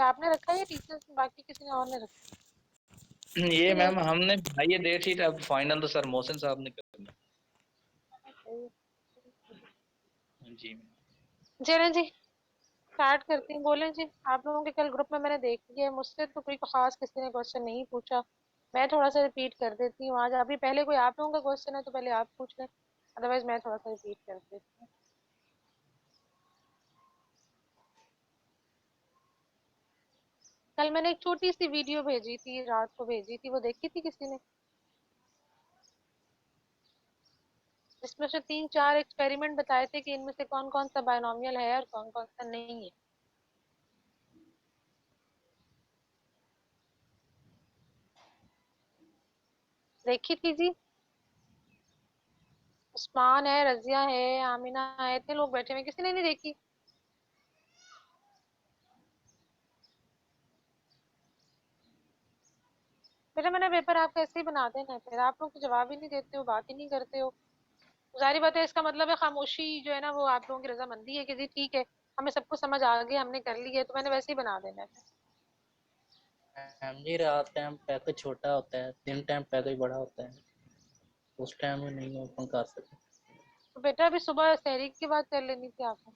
आपने रखा है या टीचर्स बाकी किसी ने और ने रखा? ये मैम हमने बनाई है डेट शीट, अब फाइनल तो सर मोहसिन साहब ने करना है। जी मैम। चलें जी, स्टार्ट करती हूँ। बोलें जी। आप लोगों के कल ग्रुप में मैंने देख लिया है, मुझसे तो कोई खास किसी ने क्वेश्चन नहीं पूछा। मैं थोड़ा सा रिपीट कर देती हूँ आज। अभी पहले कोई आप लोगों का क्वेश्चन है तो पहले आप पूछ लें, अदरवाइज मैं थोड़ा सा रिपीट कर देती हूँ। कल मैंने एक छोटी सी वीडियो भेजी थी, रात को भेजी थी, वो देखी थी किसी ने? इसमें से 3-4 एक्सपेरिमेंट बताए थे कि इनमें से कौन कौन सा बायनोमियल है और कौन कौन सा नहीं है। देखी थी जी? उस्मान है, रजिया है, आमिना है, इतने लोग बैठे हुए, किसी ने नहीं देखी? बेटा मैंने पेपर आपका ऐसे ही बना देना है, फिर आप लोग तो जवाब ही नहीं देते हो, बात ही नहीं करते हो। जाहिर बात है, इसका मतलब है खामोशी जो है ना वो आप लोगों की रजामंदी है कि जी ठीक है, हमें सब कुछ समझ आ गया, हमने कर लिया है, तो मैंने वैसे ही बना देना है। मैम जी रात टाइम पैकेज छोटा होता है, दिन टाइम पैकेज बड़ा होता है, उस टाइम में नहीं ओपन कर सकते। तो बेटा अभी सुबह सहरी की बात कर लेनी थी आपने।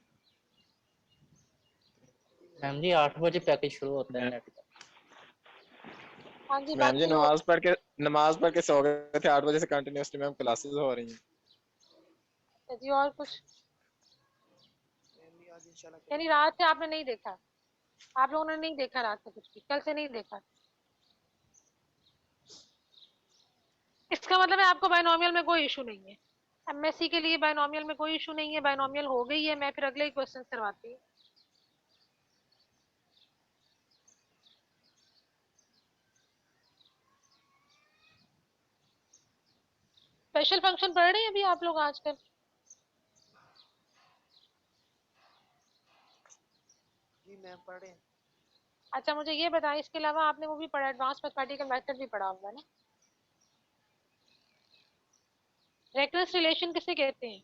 मैम जी 8 बजे पैकेज शुरू होता है नेट का। हाँ जी, मैम जी बाकी लोग। नमाज पढ़ के सो गए थे 8 बजे से कंटिन्यूसली मैम क्लासेस हो रही हैं। जी और कुछ? यानी रात से आपने नहीं देखा, आप लोगों ने नहीं देखा रात से कुछ भी, कल से नहीं देखा? इसका मतलब है आपको बायनोमियल में कोई इशू नहीं है। एमएससी के लिए बायनोमियल में कोई इशू नहीं है, बायनोमियल हो गई है। मैं फिर अगले ही क्वेश्चन करवाती हूँ। स्पेशल फंक्शन पढ़ रहे हैं अभी आप लोग आजकल? जी मैम पढ़ रहे हैं। अच्छा मुझे ये बताएं, इसके अलावा आपने वो भी पढ़ा, एडवांस मैथमेटिकल मेथड भी पढ़ा होगा ना? रेकरेंस रिलेशन किसे कहते हैं?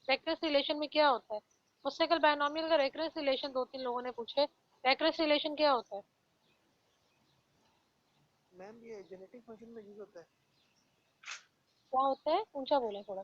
रेकरेंस रिलेशन में क्या होता है? मुझसे कल बायनोमियल का रेकरेंस रिलेशन 2-3 लोगों ने पूछे। रेकरेंस रिलेशन क्या होता है? मैम ये जेनेटिक फंक्शन में यूज होता है। क्या होता है, ऊंचा बोले थोड़ा।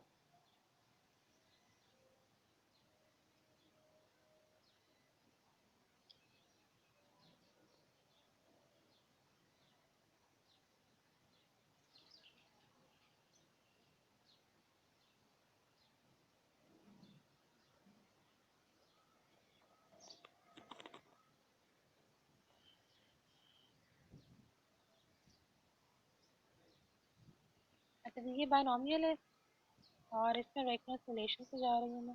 अच्छा तो ये बायनोमियल है और इसमें रेकरेंस रिलेशन से जा रही हूँ मैं।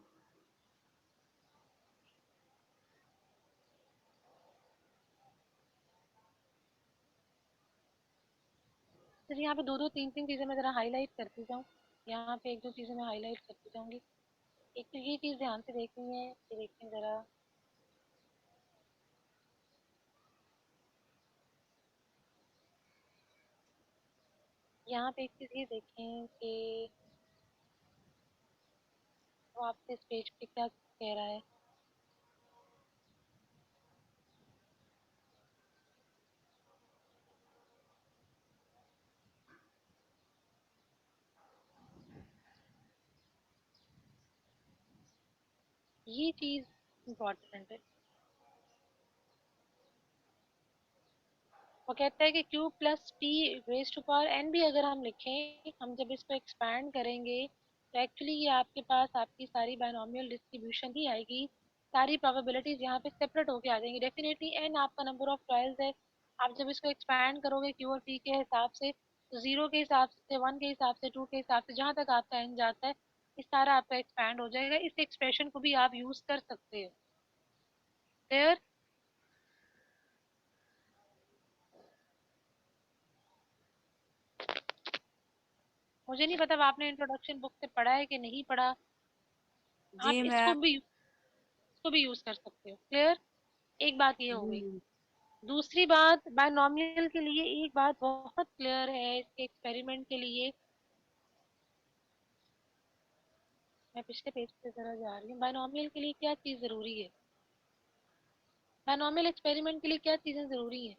तो यहाँ पे 2-2 3-3 चीजें मैं जरा हाईलाइट करती जाऊँ। यहाँ पे 1-2 चीजें मैं हाईलाइट करती जाऊंगी। एक तो ये चीज ध्यान से देखनी है कि देखें जरा, यहाँ पे एक चीज ये देखें कि वो आपसे इस पेज पे क्या कह रहा है। ये चीज इम्पोर्टेंट है। वो कहता है कि Q plus P raise to power N भी अगर हम लिखें, हम जब इसको एक्सपैंड करेंगे तो एक्चुअली ये आपके पास आपकी सारी बायनोमियल डिस्ट्रीब्यूशन ही आएगी। सारी प्रोबेबिलिटीज यहाँ पे सेपरेट होके आ जाएंगी। डेफिनेटली एन आपका नंबर ऑफ ट्रायल्स है। आप जब इसको एक्सपैंड करोगे क्यू और पी के हिसाब से, तो 0 के हिसाब से, 1 के हिसाब से, 2 के हिसाब से, जहाँ तक आपका एन जाता है, इस सारा आपका एक्सपैंड हो जाएगा। इस एक्सप्रेशन को भी आप यूज कर सकते हो। क्लियर? मुझे नहीं पता आपने इंट्रोडक्शन बुक से पढ़ा है कि नहीं पढ़ा। आप जी मैम। इसको भी यूज कर सकते हो। क्लियर? एक बात ये हो गई। जी दूसरी बात, बायनोमियल के लिए एक बात बहुत क्लियर है, इसके एक्सपेरिमेंट के लिए। मैं पिछले पेज पे जरा जा रही हूँ। बायनोमियल के लिए क्या चीज जरूरी है? बायनॉमियल एक्सपेरिमेंट के लिए क्या चीजें जरूरी हैं?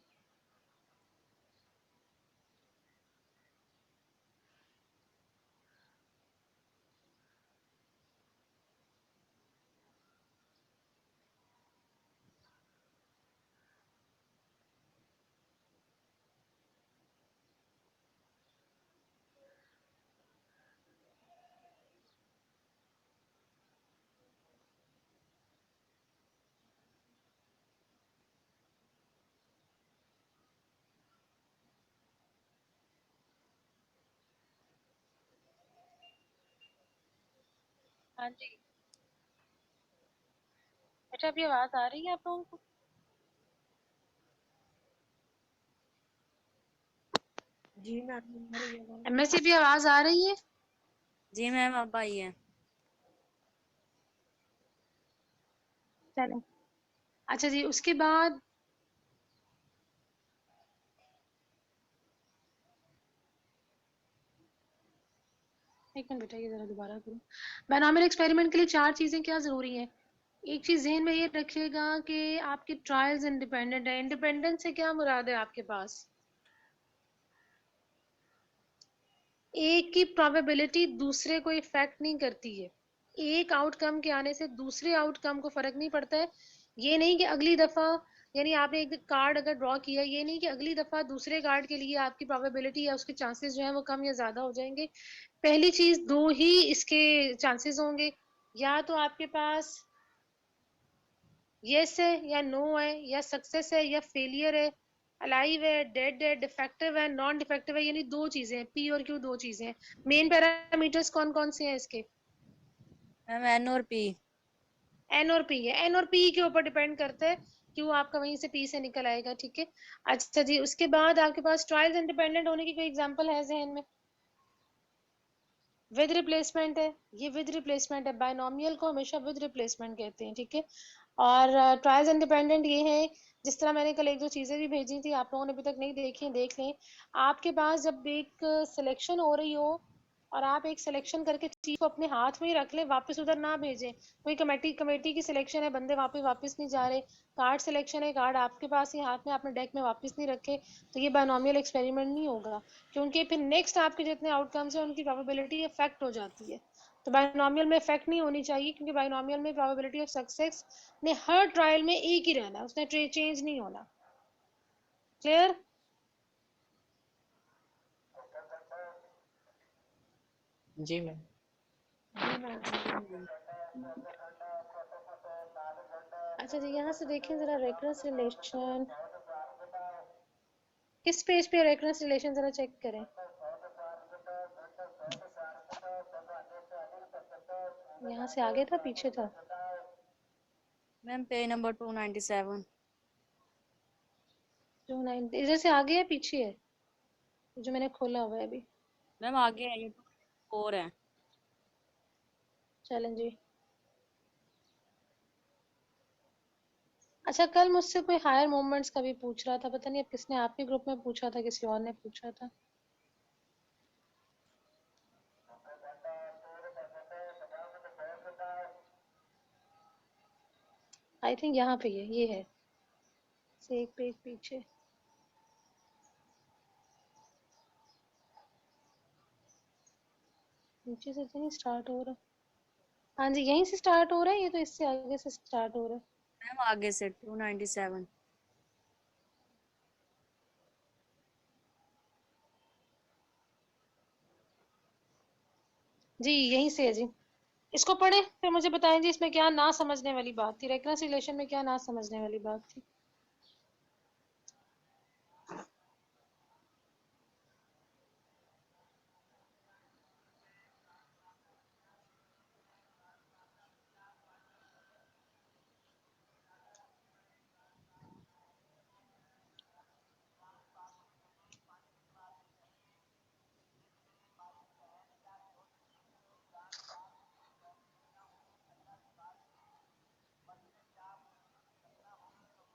हाँ जी, अच्छा अभी आवाज आ रही है आप लोगों को? जी मैम, आ रही है आवाज। एमएससी भी आवाज आ रही है? जी मैम अब आई है। चलें, अच्छा जी उसके बाद एक मिनट बेटा, ये जरा दोबारा करो। बायनॉमियल एक्सपेरिमेंट के लिए 4 चीजें क्या जरूरी हैं? एक चीज जहन में ये रखिएगा कि आपके ट्रायल्स इंडिपेंडेंट है। इंडिपेंडेंट से क्या मुराद है आपके पास? एक की प्रोबेबिलिटी दूसरे को इफेक्ट नहीं करती है। एक आउटकम के आने से दूसरे आउटकम को फर्क नहीं पड़ता है। ये नहीं कि अगली दफा, यानी आपने एक कार्ड अगर ड्रॉ किया, ये नहीं कि अगली दफा दूसरे कार्ड के लिए आपकी प्रोबेबिलिटी या उसके चांसेस जो है वो कम या ज्यादा हो जाएंगे। पहली चीज, दो ही इसके चांसेस होंगे, या तो आपके पास यस है या नो है, या सक्सेस है या फेलियर है, अलाइव है, डेड है, डिफेक्टिव है, नॉन डिफेक्टिव है। यानी दो चीजें हैं, पी और क्यू, दो चीजें हैं। मेन पैरामीटर्स कौन कौन से हैं इसके? मैम एन और पी। एन और पी है। एन और पी के ऊपर डिपेंड करता है, क्यू आपका वहीं से पी से निकल आएगा। ठीक है, अच्छा जी उसके बाद आपके पास ट्रायल्स इंडिपेंडेंट होने की कोई एग्जांपल है जहन में? विद रिप्लेसमेंट है, ये विद रिप्लेसमेंट है। बायनॉमियल को हमेशा विद रिप्लेसमेंट कहते हैं। ठीक है, और ट्रायल्स इंडिपेंडेंट ये है, जिस तरह मैंने कल एक दो चीजें भी भेजी थी, आप लोगों ने अभी तक नहीं देखी, देख लें। आपके पास जब एक सिलेक्शन हो रही हो और आप एक सिलेक्शन करके चीज को अपने हाथ में ही रख लें, वापस उधर ना भेजें। कोई कमेटी कमेटी की सिलेक्शन है, बंदे वहां वापस नहीं जा रहे, कार्ड सिलेक्शन है, कार्ड आपके पास ही हाथ में, आपने डेक में वापस नहीं रखे, तो ये बायनॉमियल एक्सपेरिमेंट नहीं होगा, क्योंकि फिर नेक्स्ट आपके जितने आउटकम्स हैं उनकी प्रोबेबिलिटी इफेक्ट हो जाती है। तो बायनॉमियल में इफेक्ट नहीं होनी चाहिए, क्योंकि बायनॉमियल में प्रोबेबिलिटी ऑफ सक्सेस ने हर ट्रायल में एक ही रहना है, उसने चेंज नहीं होना। क्लियर? जी मैम। जी मैम। अच्छा जी, यहाँ से देखें जरा रेकरेंस रिलेशन, किस पेज पे रेकरेंस रिलेशन जरा चेक करें। यहाँ से आगे था पीछे था? Ma'am page number 297। 290 इधर से आगे है पीछे है, जो मैंने खोला हुआ है अभी? मैम आगे है, ये 4 है। चलें जी। अच्छा, कल मुझसे कोई हायर मूवमेंट्स का भी पूछ रहा था, पता नहीं अब किसने, आपके ग्रुप में पूछा था, किसी और ने पूछा था। आई थिंक यहाँ पे ये है, से एक पेज पीछे। नीचे से तो नहीं स्टार्ट हो रहा। हाँ जी, यहीं से स्टार्ट हो रहा है, ये तो इससे आगे से स्टार्ट हो रहा है। मैम आगे से 297। जी यहीं से है जी। इसको पढ़े फिर मुझे बताएं जी, इसमें क्या ना समझने वाली बात थी, रेकरेंस रिलेशन में क्या ना समझने वाली बात थी?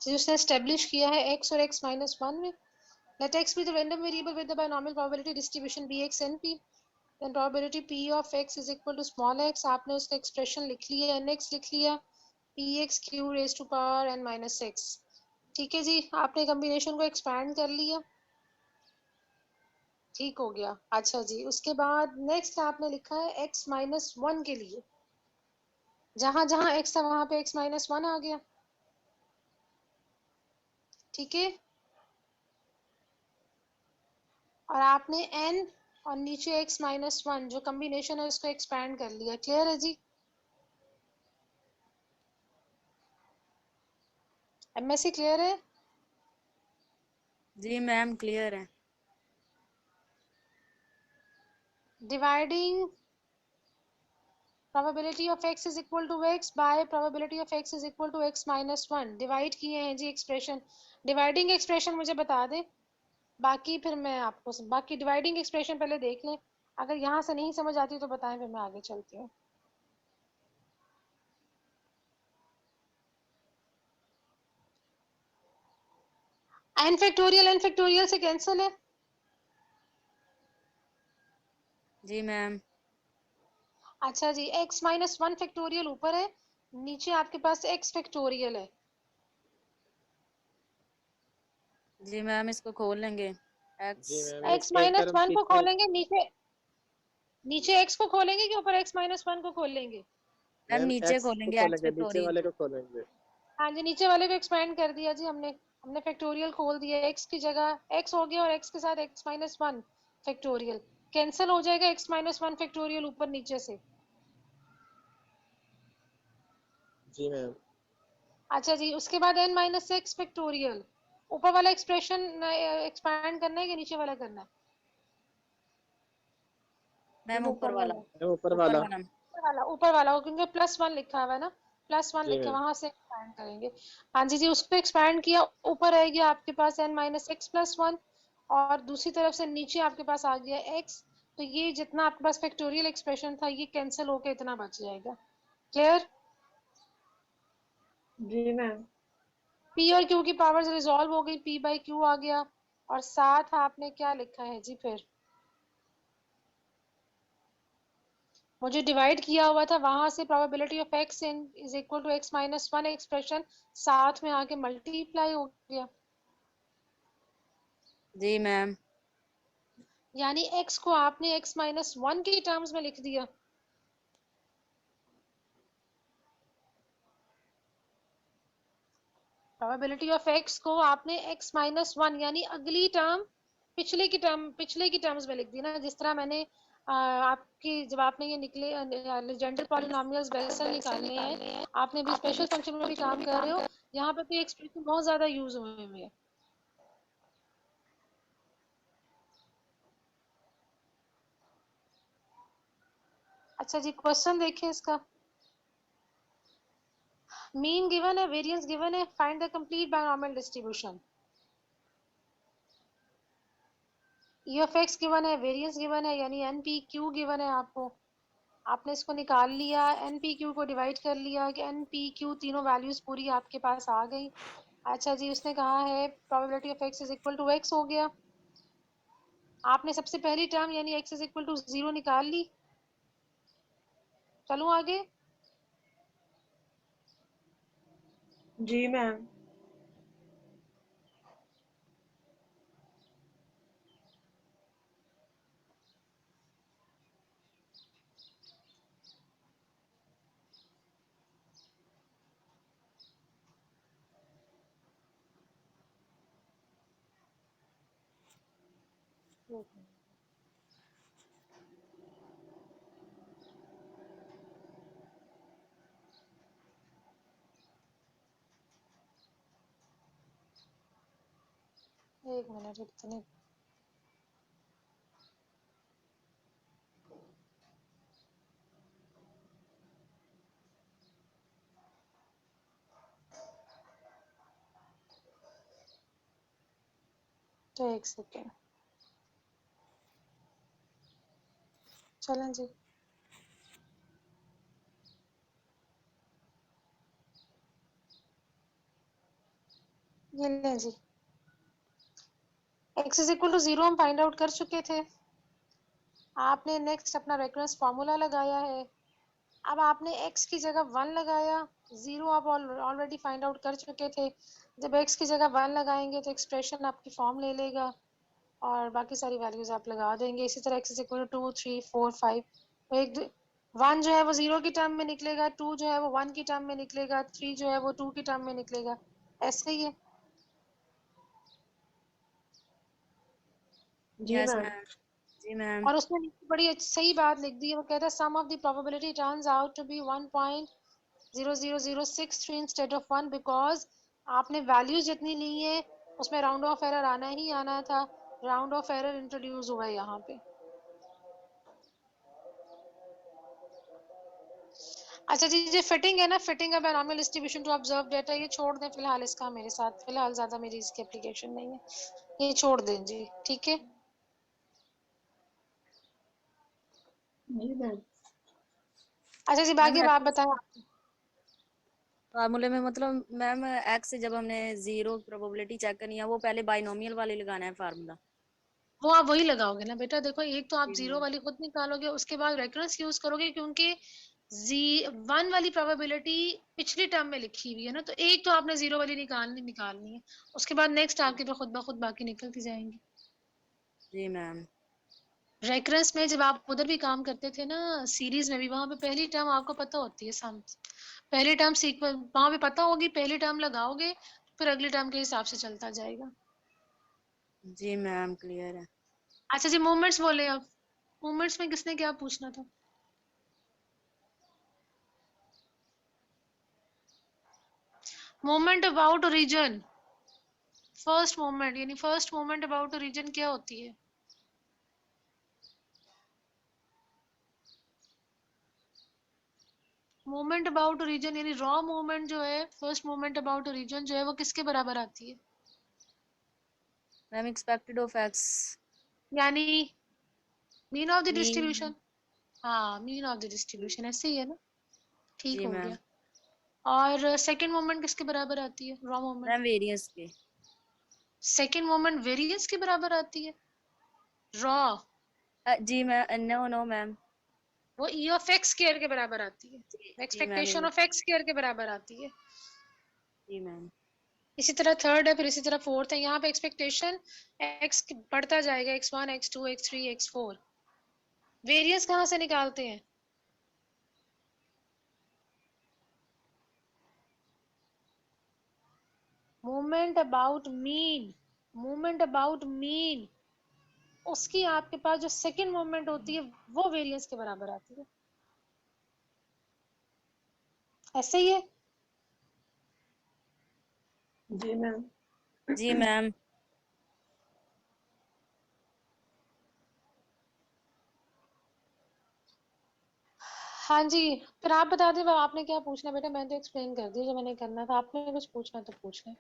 उसने एस्टेब्लिश किया है x और x माइनस 1 में, let x be the random variable with the binomial probability distribution bx and p, then probability p of x is equal to small x, आपने उसका एक्सप्रेशन लिख लिया, nx लिख लिया, px q raised to power n minus x। ठीक है जी, आपने combination को एक्सपैंड कर लिया, ठीक हो गया। अच्छा जी, उसके बाद नेक्स्ट आपने लिखा है x-1 के लिए, जहां जहां x था वहां पे x-1 आ गया, ठीक है। और आपने n और नीचे x-1 जो कॉम्बिनेशन है उसको एक्सपैंड कर लिया। क्लियर है जी? एमएससी क्लियर है? जी मैम क्लियर है। Dividing probability of x is equal to x by probability of x is equal to x-1 divide किए हैं जी एक्सप्रेशन। डिवाइडिंग एक्सप्रेशन मुझे बता दें, बाकी फिर मैं आपको बाकी डिवाइडिंग एक्सप्रेशन पहले देख लें, अगर यहाँ से नहीं समझ आती तो बताएं, फिर मैं आगे चलती हूँ। n फैक्टोरियल से कैंसिल है। जी मैम। अच्छा जी, x-1 फैक्टोरियल ऊपर है, नीचे आपके पास x फैक्टोरियल है। जी मैम इसको खोल लेंगे। जी x मैम, x एक माइनस तरफ वन को पीछे। खोलेंगे, नीचे नीचे x को खोलेंगे कि ऊपर x-1 को खोल लेंगे? मैम मैम नीचे एक्स को खोलेंगे x खोलेंगे, नीचे फैक्टोरियल वाले को। को खोलेंगे। हाँ जी, नीचे वाले को एक्सपैंड कर दिया जी हमने फैक्टोरियल खोल दिया, x की जगह x हो गया और x के साथ x-1 फैक्टोरियल कैंसिल हो जाएगा, x-1 फैक्टोरियल ऊपर नीचे से। जी मैम। अच्छा जी, उसके बाद n-6 फैक्टोरियल, ऊपर वाला एक्सप्रेशन एक्सपैंड करना है कि नीचे वाला करना है? मैम ऊपर वाला। मैम ऊपर ऊपर वाला। वाला। ऊपर वाला हो, क्योंकि +1 लिखा हुआ है ना, +1 जी लिखा है, मैम। वहां से एक्सपैंड करेंगे। हाँ जी जी, उसको एक्सपैंड किया, ऊपर रहेगी आपके पास n-x+1 और दूसरी तरफ से नीचे आपके पास आ गया x, तो ये जितना आपके पास फैक्टोरियल एक्सप्रेशन था ये कैंसिल होकर इतना बच जाएगा। क्लियर? जी मैम। p और q की पावर्स रिजॉल्व हो गई, p/q आ गया, और साथ आपने क्या लिखा है जी फिर? मुझे डिवाइड किया हुआ था वहां से probability of x is equal to x-1 expression साथ में आके मल्टीप्लाई हो गया, जी मैम। यानी x को आपने x-1 के टर्म्स में लिख दिया। प्रोबेबिलिटी ऑफ x को आपने x-1 यानी अगली टर्म, पिछले की टर्म्स में लिख दी ना, जिस तरह मैंने आपकी जब आपने ये निकले लेजेंडर पॉलिनोमियल्स बेसल निकालने हैं, आपने भी स्पेशल फंक्शन में भी काम कर रहे हो, यहाँ पे तो ये एक्सप्रेशन बहुत ज्यादा यूज हुए हुए हैं। अच्छा जी, क्वेश्चन देखिए इसका। मीन गिवन है, वेरिएंस गिवन है, find the complete binomial distribution. E of x given है, वेरिएंस गिवन है, यानी एन पी क्यू गिवन है आपको, आपने इसको निकाल लिया, एन पी क्यू को डिवाइड कर लिया कि एन पी क्यू तीनों वैल्यूज पूरी आपके पास आ गई। अच्छा जी, उसने कहा है probability of X is equal to X हो गया, आपने सबसे पहली टर्म यानी एक्स इज इक्वल टू 0 निकाल ली। चलूं आगे? जी मैम। एक मिनट इतने, तो एक सेकेंड, चलें जी। ये लें जी, x इज इक्वल टू 0 हम फाइंड आउट कर चुके थे, आपने नेक्स्ट अपना रेफरेंस फार्मूला लगाया है, अब आपने x की जगह 1 लगाया, 0 आप ऑलरेडी फाइंड आउट कर चुके थे, जब x की जगह 1 लगाएंगे तो एक्सप्रेशन आपकी फॉर्म ले लेगा और बाकी सारी वैल्यूज आप लगा देंगे। इसी तरह x इक्वल टू 2 3 4 5 तो 1 जो है वो 0 की टर्म में निकलेगा, 2 जो है वो 1 की टर्म में निकलेगा, 3 जो है वो 2 की टर्म में निकलेगा। ऐसे ही है। जी यस मैम। मैम। जी मैम। और उसमें बड़ी सही बात लिख दी है, वो कहता है sum of the probability turns out to be 1.00063 instead of 1 because आपने वैल्यूज जितनी ली है उसमें राउंड ऑफ एरर आना ही आना था। राउंड ऑफ एरर इंट्रोड्यूस हुआ है यहाँ पे। अच्छा जी, ये फिटिंग है ना, फिटिंग है binomial distribution to observe data, ये छोड़ दें फिलहाल इसका मेरे साथ, फिलहाल ज्यादा मेरी इसकी एप्लीकेशन नहीं है, ये छोड़ दें जी, ठीक है। जी मैम। अच्छा जी, मैम बाकी अब आप बताएं। फार्मूले में मतलब मैम एक्स से जब हमने जीरो प्रोबेबिलिटी चेक करनी है वो पहले बाइनोमियल वाले लगाना है फार्मूला। वो आप वही लगाओगे ना बेटा। देखो एक तो आप जी जीरो मैम। वाली खुद निकालोगे, उसके बाद रेकरेंस यूज करोगे क्योंकि जी 1 वाली प्रोबेबिलिटी पिछली टर्म में लिखी हुई है ना, तो एक तो आपने जीरो वाली निकालनी है, उसके बाद नेक्स्ट आपके पे खुद ब खुद बाकी निकलती जाएंगी। जी मैम। रेकरेंस में जब आप उधर भी काम करते थे ना, सीरीज में भी, वहां पे पहली टर्म आपको पता होती है, सम पहली टर्म सीक्वेंस वहां पे पता होगी, पहली टर्म लगाओगे फिर अगली टर्म के हिसाब से चलता जाएगा। जी मैम क्लियर है। अच्छा जी, मूवमेंट्स बोले आप। मूवमेंट्स में किसने क्या पूछना था? Movement about region, first movement यानी फर्स्ट मूवमेंट अबाउट रीजन क्या होती है? मूवमेंट अबाउट रीजन यानी रॉ मूवमेंट जो है, फर्स्ट मूवमेंट अबाउट रीजन जो है वो किसके बराबर आती है? Ma'am expected of X. यानी mean of the mean. Distribution. हाँ, मीन ऑफ द डिस्ट्रीब्यूशन, ऐसे ही है ना, ठीक जी हो मैम। गया। और सेकंड मूवमेंट किसके बराबर आती है, रॉ मूवमेंट? मैम वेरियंस के। सेकंड मूवमेंट वेरिएंस के बराबर आती है, रॉ। जी मैम नो नो मैम। वो ई ऑफ एक्स स्क्वायर के बराबर आती है, जी ma'am. Expectation of X square के बराबर आती है। जी मैम। इसी तरह थर्ड है, फिर इसी तरह फोर्थ है। यहाँ पे एक्सपेक्टेशन एक्स बढ़ता जाएगा, x1 x2 x3 x4। Variance कहाँ से निकालते हैं? Movement about mean, movement about mean, उसकी आपके पास जो सेकंड मूवमेंट होती है वो वेरिएंस के बराबर आती है। ऐसे ही है। जी मैम। जी मैम। हाँ जी, फिर आप बता दें आपने क्या पूछना बेटा। मैंने तो एक्सप्लेन कर दिया जो मैंने करना था, आपने कुछ पूछना तो पूछ लें।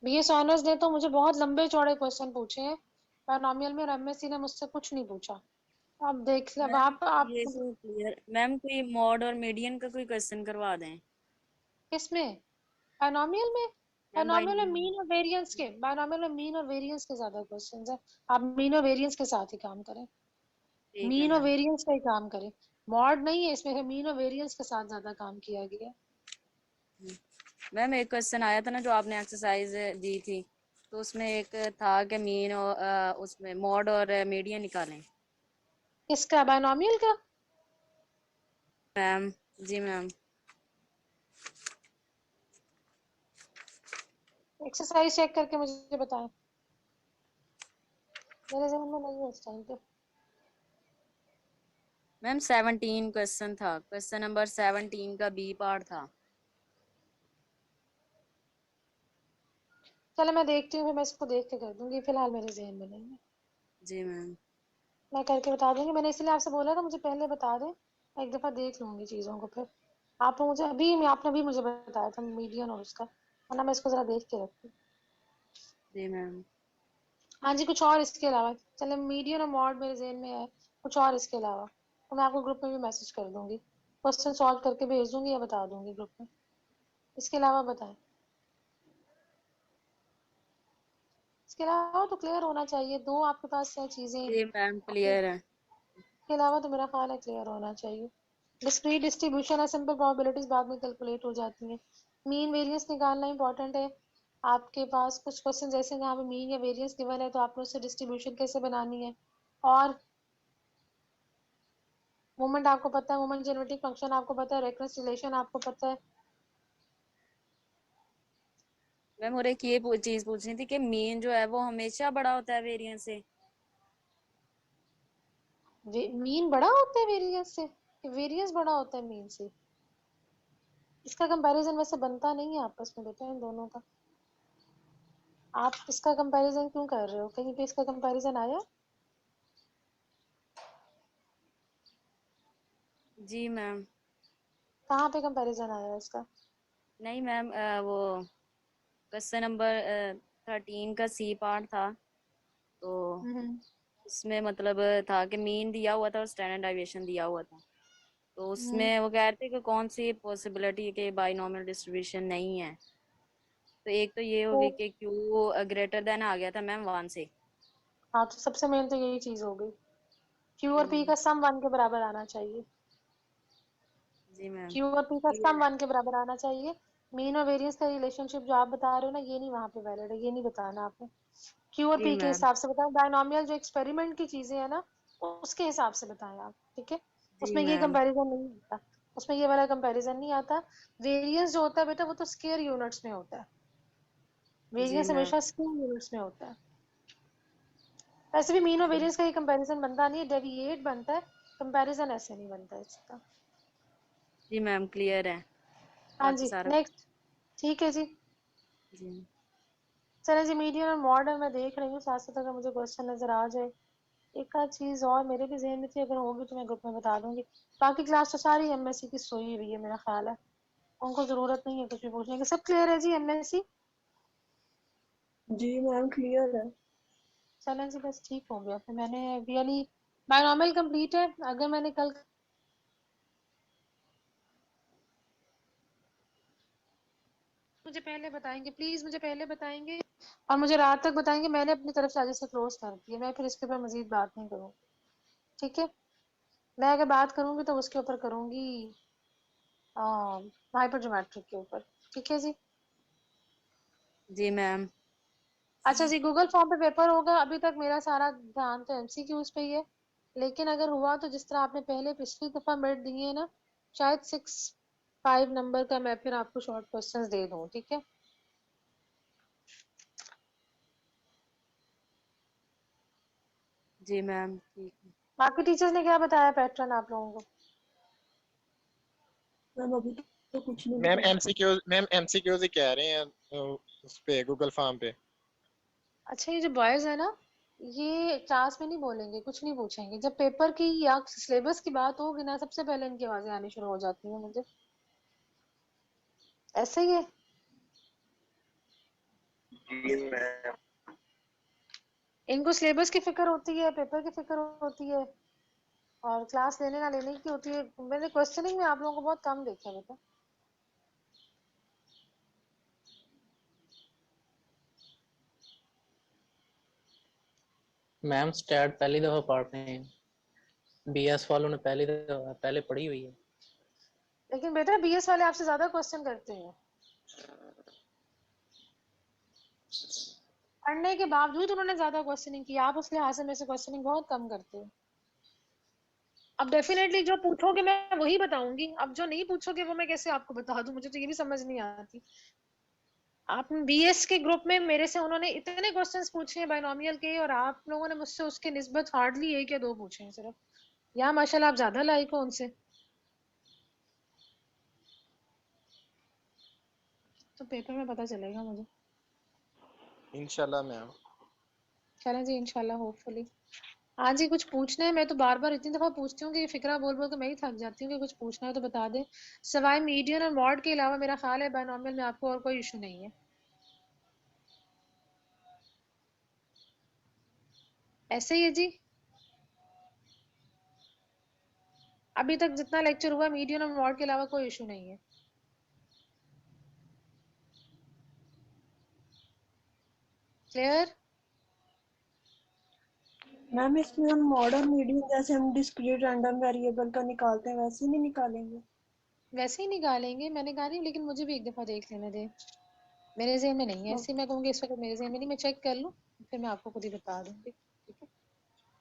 बीएस ऑनर्स ने तो मुझे बहुत लंबे चौड़े क्वेश्चन पूछे हैं, बायनॉमियल में, और एमएससी ने मुझसे कुछ नहीं पूछा। अब देख अब मैम आप ये तो क्लियर मैम कोई मॉड और मीडियन का कोई क्वेश्चन करवा दें। किसमें? बायनॉमियल में? Ma'am by. बायनॉमियल में मीन और वेरिएंस के, बायनॉमियल में मीन और वेरिएंस के ज्यादा क्वेश्चंस है। आप मीन और वेरिएंस के साथ ही काम करें, ठीक है मीन और मैम। वेरिएंस का ही काम करें। मॉड नहीं है इसमें, मीन और वेरिएंस के साथ ज्यादा काम किया गया है। मैम एक क्वेश्चन आया था ना जो आपने एक्सरसाइज दी थी, तो उसमें एक था कि मीन और उसमें मॉड और मीडियन निकालें। किसका, बायनॉमियल का? मैम। जी मैम। एक्सरसाइज चेक करके मुझे बताएं, मेरे ज़हन में नहीं है इस टाइम पे। मैम 17 क्वेश्चन था, क्वेश्चन नंबर 17 का बी पार्ट था। चलो मैं देखती हूँ, फिर मैं इसको देख के कर दूंगी, फिलहाल मेरे ज़हन में नहीं है। जी मैम। मैं करके बता दूंगी, मैंने इसलिए आपसे बोला था मुझे पहले बता दें, मैं एक दफा देख लूंगी चीजों को। फिर आप मुझे आपने अभी मुझे बताया था मीडियन और उसका, वरना मैं इसको जरा देख के रखती। जी मैम। हाँ जी, कुछ और इसके अलावा? चले, मीडियन और मॉड मेरे ज़हन में है, कुछ और इसके अलावा तो मैं आपको ग्रुप में भी मैसेज कर दूंगी, क्वेश्चन सॉल्व करके भेज दूंगी या बता दूंगी ग्रुप में। इसके अलावा बताएं, इसके अलावा तो क्लियर होना चाहिए। दो आपके पास क्या चीजें, जी मैम आपके क्लियर है। इसके अलावा तो मेरा ख्याल है क्लियर होना चाहिए। डिस्क्रीट डिस्ट्रीब्यूशन है, सिंपल प्रोबेबिलिटीज बाद में कैलकुलेट हो जाती हैं। मीन वेरिएंस निकालना इंपॉर्टेंट है। आपके पास कुछ क्वेश्चन जैसे जहाँ पे मीन या वेरिएंस गिवन है तो आपने उससे डिस्ट्रीब्यूशन कैसे बनानी है। और मोमेंट आपको पता है, मोमेंट जेनेटिक फंक्शन आपको पता है, रेफरेंस रिलेशन आपको पता है। मैम और एक ये चीज पूछनी थी कि मीन जो है वो हमेशा बड़ा होता है वेरिएंस से। मीन बड़ा होता है वेरिएंस से? वेरिएंस बड़ा होता है मीन से? इसका कंपैरिजन वैसे बनता नहीं है आपस में बेटा इन दोनों का। आप इसका कंपैरिजन क्यों कर रहे हो? कहीं पे इसका कंपैरिजन आया? जी मैम। कहाँ पे कंपैरिजन आया इसका? नहीं मैम, वो क्वेश्चन नंबर 13 का सी पार्ट था, तो हम्म उसमें मतलब था कि मीन दिया हुआ था और स्टैंडर्ड डेविएशन दिया हुआ था। तो हम्म। उसमें वो कह रहे थे कि कौन सी पॉसिबिलिटी है कि बाइनॉमियल डिस्ट्रीब्यूशन नहीं है। तो एक तो ये तो होगी कि क्यू ग्रेटर देन आ गया था मैम 1 से। हाँ, तो सबसे मेन तो यही चीज हो गई, क्यू जी और पी मैम। का सम 1 के बराबर आना चाहिए। जी मैम। क्यू और पी का क्लियर सम है। 1 के बराबर आना चाहिए। मीन और वेरिएंस का रिलेशनशिप जो आप बता रहे हो ना, ये नहीं वहां पे वैलिड है, ये नहीं बताना आपने। क्यू और जी पी के मैम। हिसाब से बताएं, बायनॉमियल जो एक्सपेरिमेंट की चीजें है ना, उसके हिसाब से बताएं आप, ठीक है? जी उसमें ये मैम। कंपैरिजन नहीं आता, उसमें ये वाला कंपैरिजन नहीं आता। वेरिएंस जो होता है बेटा वो तो स्क्वायर यूनिट्स में होता है, जी वेरिएंस मैम। हमेशा स्क्वायर यूनिट्स में होता है। वैसे भी मीन और जी वेरिएंस का ये कंपैरिजन बनता नहीं है, डेविएट बनता है, कंपैरिजन ऐसे नहीं बनता है इसका। जी मैम, क्लियर है हाँ बाकी जी, सारा। नेक्स्ट। ठीक है जी। जी। चले जी, मीडियम और मॉडर्न मैं देख रही हूँ, साथ साथ अगर मुझे क्वेश्चन नजर आ जाए। एक आध चीज और मेरे भी जहन में थी, अगर होगी तो मैं ग्रुप में बता दूंगी। बाकी क्लास तो सारी एमएससी की सोई हुई है मेरा ख्याल है, उनको जरूरत नहीं है कुछ भी पूछने की। सब क्लियर है जी एमएससी? जी मैम क्लियर है। चलें जी, बस ठीक हो गया फिर। मैंने रियली बायनॉमियल कंप्लीट है। अगर मैंने कल मुझे पहले बताएंगे प्लीज, मुझे पहले बताएंगे और मुझे रात तक बताएंगे। मैंने अपनी तरफ से आज से क्लोज कर दी है, मैं फिर इसके ऊपर मजीद बात नहीं करूँगी, ठीक है? मैं अगर बात करूंगी तो उसके ऊपर करूंगी हाइपरजोमेट्रिक के ऊपर, ठीक है जी? जी मैम। अच्छा जी, गूगल फॉर्म पे पेपर होगा। अभी तक मेरा सारा ध्यान तो एमसीक्यूज पे ही है, लेकिन अगर हुआ तो जिस तरह आपने पहले पिछली दफा मिड दिए हैं ना, शायद 6-5 नंबर का मैं फिर आपको शॉर्ट क्वेश्चंस दे दूं, ठीक है? जी मैम, ठीक है। बाकी टीचर्स ने क्या बताया पैटर्न आप लोगों को? मैम अभी तो कुछ नहीं मैम बताया। एमसीक्यूज ही कह रहे हैं उस पे गूगल फॉर्म पे। अच्छा, ये जो बॉयज है ना, ये क्लास में नहीं बोलेंगे, कुछ नहीं पूछेंगे। जब पेपर की या सिलेबस की बात होगी ना, सबसे पहले इनकी आवाजें आनी शुरू हो जाती हैं मुझे। ऐसे ही है। जी मैम। इनको सिलेबस की फिक्र होती है, पेपर की फिक्र होती है, और क्लास लेने ना लेने की होती है। मैंने क्वेश्चनिंग में आप लोगों को बहुत कम देखा है बेटा। मैम स्टैट पहली दफा पढ़ रहे हैं, बीएस वालों ने पहले पढ़ी हुई है। लेकिन बेटा बीएस वाले आपसे ज्यादा क्वेश्चन करते हैं, पढ़ने के बावजूद उन्होंने ज्यादा क्वेश्चनिंग की। आप उस लिहाज से मेरे से क्वेश्चनिंग बहुत कम करते हो। अब डेफिनेटली जो पूछोगे मैं वही बताऊंगी, अब जो नहीं पूछोगे वो मैं कैसे आपको बता दूं? मुझे तो ये भी समझ नहीं आती। आप बीएस के ग्रुप में मेरे से उन्होंने इतने क्वेश्चंस पूछे हैं बायनोमियल के, और आप लोगों ने मुझसे उसके निस्बत हार्डली 1 या 2 पूछे हैं सिर्फ। या माशाल्लाह आप ज्यादा लायक हो उनसे, तो पेपर में पता चलेगा मुझे। इंशाल्लाह मैम। चलें जी, इंशाल्लाह, होपफुली। हाँ जी, कुछ पूछना है? मैं तो बार बार इतनी दफा पूछती हूँ कि ये फिक्रा बोल बोल के मैं ही थक जाती हूँ कि कुछ पूछना है तो बता दे। सवाए मीडियन और मॉड के अलावा मेरा ख्याल है बायनॉमियल में आपको और कोई इशू नहीं है। ऐसे ही है जी। अभी तक जितना लेक्चर हुआ मीडियन और मॉड के अलावा कोई इशू नहीं है। क्लियर? मैम इसमें हम मॉडर्न मीडियन जैसे हम डिस्क्रीट रैंडम वेरिएबल का निकालते हैं वैसे ही नहीं निकालेंगे? वैसे ही निकालेंगे, मैंने कहा नहीं, लेकिन मुझे भी एक दफा देख लेने दे। मेरे ज़हन में नहीं है, ऐसे मैं कहूँगी इस वक्त मेरे ज़हन में नहीं, मैं चेक कर लूँ फिर मैं आपको खुद ही बता दूंगी। ठीक है,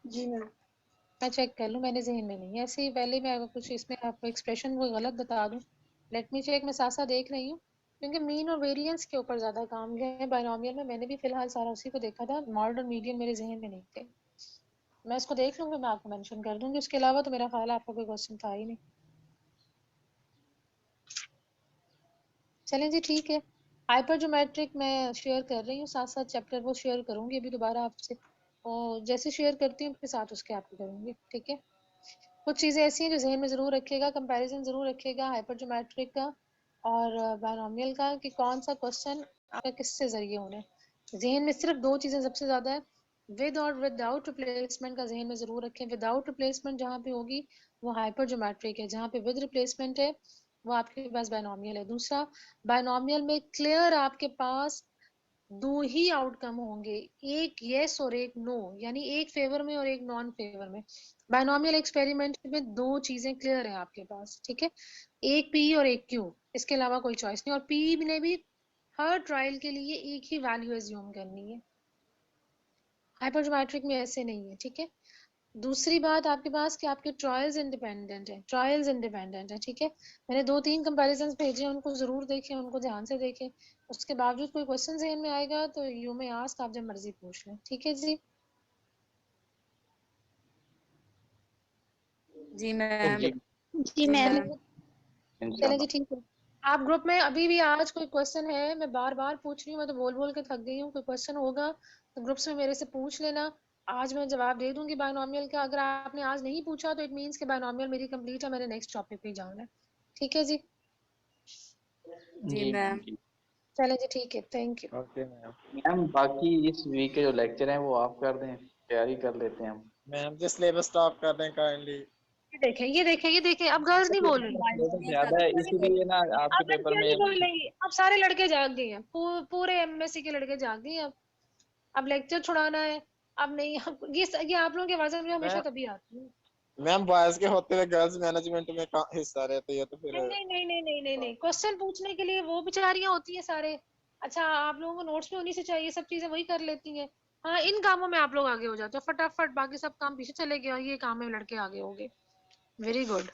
जी मैम। मैं चेक कर लूँ, मैंने ज़हन में नहीं है ऐसे ही। पहले मैं अगर कुछ इसमें आपको एक्सप्रेशन वो गलत बता दूँ, लेट मी चेक, मैं साथ साथ देख रही हूँ, क्योंकि मीन और वेरिएंस के ऊपर ज़्यादा काम है। बायनॉमियल में मैंने भी फिलहाल सारा उसी को देखा था, मॉड और मीडियन मेरे जहन में नहीं थे। मैं इसको देख लूँगी, मैं आपको मेंशन कर दूंगी। उसके अलावा तो मेरा ख्याल है आपका कोई क्वेश्चन था ही नहीं। चलें जी, ठीक है। हाइपरजोमेट्रिक मैं शेयर कर रही हूँ, साथ साथ चैप्टर वो शेयर करूँगी अभी दोबारा आपसे, और जैसे शेयर करती हूँ फिर साथ उसके आपको करूँगी। ठीक है, कुछ चीज़ें ऐसी हैं जो जहन में ज़रूर रखिएगा, कंपैरिजन ज़रूर रखिएगा हाइपरजोमेट्रिक का और बायनॉमियल का, कि कौन सा क्वेश्चन आपका किससे ज़रिए होना है। जहन में सिर्फ दो चीज़ें सबसे ज़्यादा है, विद और विदाउट रिप्लेसमेंट का जहन में ज़रूर रखें। विदाउट रिप्लेसमेंट जहाँ पे होगी वो हाइपरजोमेट्रिक है, जहाँ पे विद रिप्लेसमेंट है वो आपके पास बायनॉमियल है। दूसरा, बायनॉमियल में क्लियर आपके पास दो ही आउटकम होंगे, एक यस और एक नो, यानी एक फेवर में और एक नॉन फेवर में। बायनॉमियल एक्सपेरिमेंट में दो चीजें क्लियर है आपके पास, ठीक है, एक पी और एक क्यू, इसके अलावा कोई चॉइस नहीं। और पी ने भी हर ट्रायल के लिए एक ही वैल्यू एज्यूम करनी है, हाइपरजोमेट्रिक में ऐसे नहीं है। ठीक है, दूसरी बात आपके पास कि आपके ट्रायल्स इंडिपेंडेंट है, ट्रायल्स इंडिपेंडेंट है। ठीक है, मैंने दो तीन कंपैरिजंस भेजे, उनको जरूर देखें, उनको ध्यान से देखें। उसके बावजूद कोई क्वेश्चन ज़हन में आएगा तो यू में आस्क, आप जब मर्जी पूछ लें। ठीक है जी, जी मैम। जी जी जी मैम। मैम। चलें जी, इंशाल्लाह। ठीक है। आप ग्रुप में अभी भी आज कोई क्वेश्चन है, मैं बार बार पूछ रही हूँ, मैं तो बोल बोल के थक गई हूँ, कोई क्वेश्चन होगा तो ग्रुप्स में मेरे से पूछ लेना। आज मैं जवाब दे दूंगी बायनॉमियल का। अगर आपने आज नहीं पूछा तो इट मीन्स कि बायनॉमियल मेरी कंप्लीट है, मैंने नेक्स्ट टॉपिक पे जाना है। ठीक है जी, जी जी मैम मैम। जी। चलें जी, ठीक है, thank you. Okay ma'am. Ma'am बाकी इस वीक के जो लेक्चर हैं वो आप कर दें, तैयारी कर लेते हैं हम। मैम जी सिलेबस स्टॉप कर दें काइंडली। ये देखें, ये देखें, ये देखें, अब गर्ल्स नहीं बोल रही, सिलेबस बायनॉमियल ज्यादा है तक। इसीलिए ना आपके अब पेपर लड़कियां में। नहीं बोल रही, अब सारे लड़के जाग गए हैं, पूरे एमएससी के लड़के जाग गए हैं। अब लेक्चर छुड़ाना है, अब नहीं। अब ये आप लोगों की आवाजें मुझे हमेशा मैं तभी आती है। मैम बॉयज के होते हुए गर्ल्स मैनेजमेंट में हिस्सा रहते है तो फिर नहीं नहीं नहीं नहीं नहीं नहीं नहीं, क्वेश्चन पूछने के लिए वो बेचारियां होती हैं सारे। अच्छा, आप लोगों को नोट्स में उन्हीं से चाहिए, सब चीजें वही कर लेती हैं। हाँ, इन कामों में आप लोग आगे हो जाते हो फटाफट, बाकी सब काम पीछे चले गए, ये काम में लड़के आगे हो गए। Very good.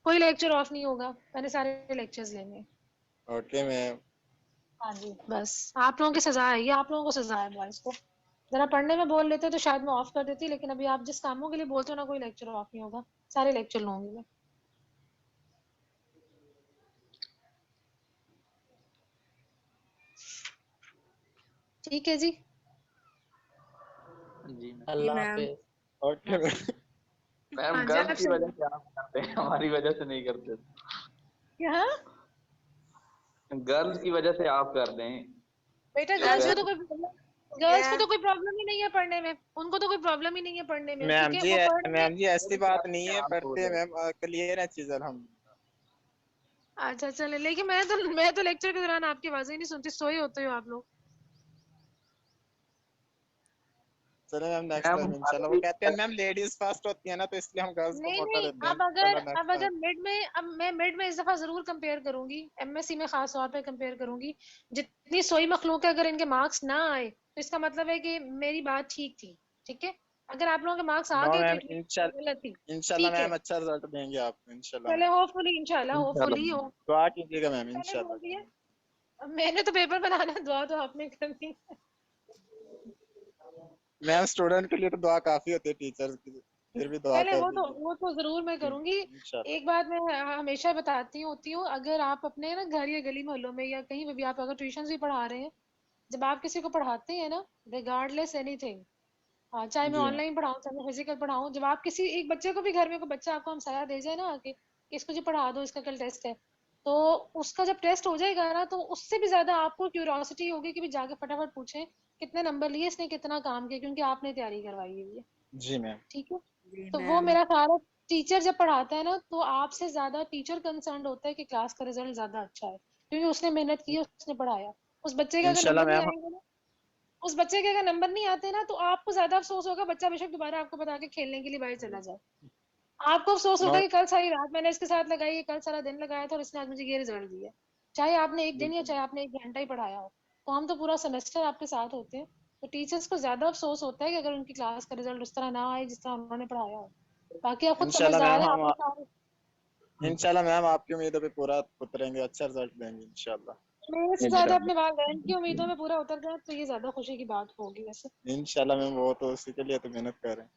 कोई लेक्चर ऑफ नहीं होगा, मैंने सारे लेक्चर्स लेने हैं। Okay ma'am. हाँ जी, बस आप लोगों की सजा है ये, आप लोगों को सजा है बॉयज को। जरा पढ़ने में बोल लेते तो शायद मैं ऑफ कर देती, लेकिन अभी आप जिस कामों के लिए बोलते हो ना, कोई लेक्चर ऑफ नहीं होगा, सारे लेक्चर लूंगी मैं। ठीक है जी, जी मैम। जी अल्लाह मैम। हाफिज। Okay ma'am. मैम हाँ जी, गर्ल्स की आपसे वजह से आप करते हैं, हमारी वजह से नहीं करते। क्या? गर्ल्स की वजह से आप कर दें। बेटा जो गर्ल्स को तो वैसे कोई प्रॉब्लम, गर्ल्स को तो कोई प्रॉब्लम ही नहीं है पढ़ने में, उनको तो कोई प्रॉब्लम ही नहीं है पढ़ने में, ठीक मैम है, जी वो पढ़ रहे हैं। मैम जी ऐसी बात नहीं है, आप हो पढ़ते हैं जाए। मैम, क्लियर है चीज अल्हम्दुलिल्लाह। अच्छा चले, लेकिन मैं तो लेक्चर के दौरान आपकी आवाजें ही नहीं सुनती, सोए होते हो आप लोग। चलो मैम नेक्स्ट मैम टाइम इंशाल्लाह। वो हमारी कहते हैं मैम लेडीज फर्स्ट होती है ना तो इसलिए हम गर्ल्स को नहीं मौका नहीं, देते हैं, अब अगर इंशाल्लाह नेक्स्ट अब अगर टाइम। मिड में, अब मैं मिड में इस दफा जरूर कंपेयर करूंगी, एमएससी में खास तौर पे कंपेयर करूंगी। जितनी सोई मखलूक है, अगर इनके मार्क्स ना आए तो इसका मतलब है कि मेरी बात ठीक थी। ठीक है, अगर आप लोगों के मार्क्स आ नो गए तो मैम इट मीन गलत थी। इंशाल्लाह ठीक है, मैम अच्छा रिजल्ट देंगे आपको इंशाल्लाह चले, मैम। होपफुली, इंशाल्लाह, होपफुली हो। इंशाल्लाह। दुआ कीजिएगा मैम मैंने बोल इंशाल्लाह। दिया, अब मैंने तो पेपर बनाना है, दुआ तो आपने करनी है। मैम स्टूडेंट के लिए तो दुआ काफी होती है, टीचर्स की फिर भी दुआ चले, कर दीजिए। वो तो जरूर मैं करूंगी। इंशाल्लाह। एक बात मैं हमेशा बताती होती हूँ, अगर आप अपने ना घर या गली मोहल्लों में या कहीं पे भी आप अगर ट्यूशन भी पढ़ा रहे हैं, जब आप किसी को पढ़ाते हैं ना, रिगार्डलेस एनीथिंग, हाँ, चाहे मैं जी मैम। ऑनलाइन पढ़ाऊँ चाहे मैं फिजिकल पढ़ाऊँ, जब आप किसी एक बच्चे को भी, घर में कोई बच्चा आपको हमसाया दे जाए ना आके कि इसको जी पढ़ा दो, इसका कल टेस्ट है, तो उसका जब टेस्ट हो जाएगा ना, तो उससे भी ज्यादा आपको क्यूरियोसिटी होगी कि भी जाके फटाफट पूछें कितने नंबर लिए, इसने कितना काम किया, क्योंकि आपने तैयारी करवाई हुई है। जी मैम। ठीक है, जी तो वो मैम। मेरा ख्याल है, टीचर जब पढ़ाता है ना, तो आपसे ज्यादा टीचर कंसर्न होता है कि क्लास का रिजल्ट ज्यादा अच्छा है, क्योंकि उसने मेहनत की, उसने पढ़ाया। उस बच्चे के अगर इंशाल्लाह नंबर नहीं मैम। आएंगे ना, उस बच्चे के अगर नंबर नहीं आते ना तो आपको ज्यादा अफसोस होगा, बच्चा बेशक दोबारा आपको बता के खेलने के लिए बाहर चला जाए, आपको अफसोस होगा कि कल सारी रात मैंने इसके साथ लगाई, कल सारा दिन लगाया था और इसने आज मुझे ये रिजल्ट दिया, चाहे आपने एक दिन या चाहे आपने 1 घंटा ही पढ़ाया हो। तो हम तो पूरा सेमेस्टर आपके साथ होते हैं, तो टीचर्स को ज्यादा अफसोस होता है कि अगर उनकी क्लास का रिजल्ट उस तरह ना आए जिस तरह उन्होंने पढ़ाया हो। बाकी आप खुद इंशाल्लाह समझदार मैम हैं, हम आपने सारे इंशाल्लाह मैम आपकी उम्मीदों पे पूरा उतरेंगे, अच्छा रिजल्ट देंगे इंशाल्लाह। मेरे से ज्यादा अपने वालिदैन की उम्मीदों में पूरा उतर जाए तो ये ज्यादा खुशी की बात होगी वैसे। इंशाल्लाह मैम वो तो उसी के लिए तो मेहनत कर रहे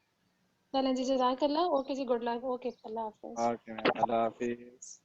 चलें जी, जज़ाकल्लाह। ओके जी, गुड लक। ओके, अल्लाह हाफिज। हैं। ओके मैम, अल्लाह हाफिज।